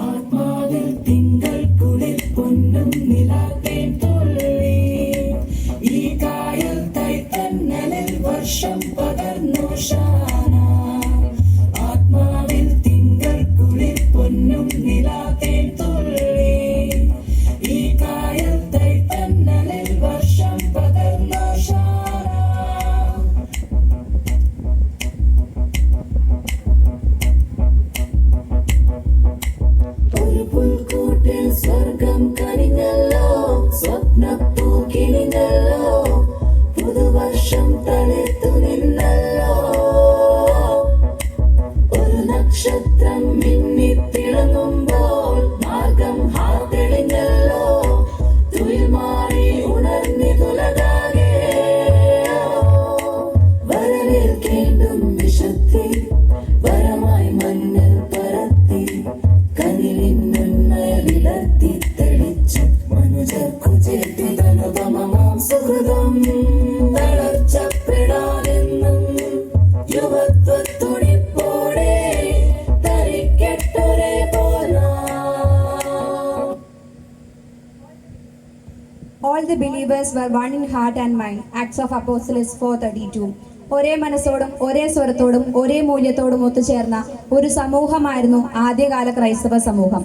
ആത്മാവിൽ തിങ്കൾ കുളിർ പൊന്നും നിലാത്തേൻ തുള്ളി ഈ കായൽ തൈത്തന്നലിൽ വർഷം പകർന്നു ഷാന ആത്മാവിൽ തിങ്കൾ കുളിർ പൊന്നും നിലാത്തേൻ തുള്ളി ഈ കായൽ തൈത്തന്നലിൽ വർഷം പകർന്നു ഷാന ഒരു പുൽക്കൂട്ടിൽ സ്വർഗം കനിഞ്ഞല്ലോ സ്വപ്നപ്പൂ കിണിഞ്ഞല്ലോ പുതുവർഷം തളിർത്തു നിന്നല്ലോ ഒരു നക്ഷത്രം മിന്നിത്തിളങ്ങുമ്പോൾ മാർഗം തെളിഞ്ഞല്ലോ തുയിൽ മാറി ഉണർന്നിതുലകാകെ വരവേൽക്കേണ്ടും വിശുദ്ധി വരമായി മണ്ണിൽ പരത്തി കനിലിന്നുന്മയ വിടർത്തി തെളിച്ചു മനുജർക്കു ചേർത്തിതനുപമമാം സുഹൃതം തളർച്ചപ്പെടാതെന്നും യുവത്വത്തുടിപ്പോടെ തരിക്കെട്ടൊരേ പോലാ. All the believers were one in heart and mind. Acts of Apostles 4:32. ഒരേ മനസ്സോടും ഒരേ സ്വരത്തോടും ഒരേ മൂല്യത്തോടും ഒത്തുചേർന്ന ഒരു സമൂഹമായിരുന്നു ആദ്യകാല ക്രൈസ്തവ സമൂഹം.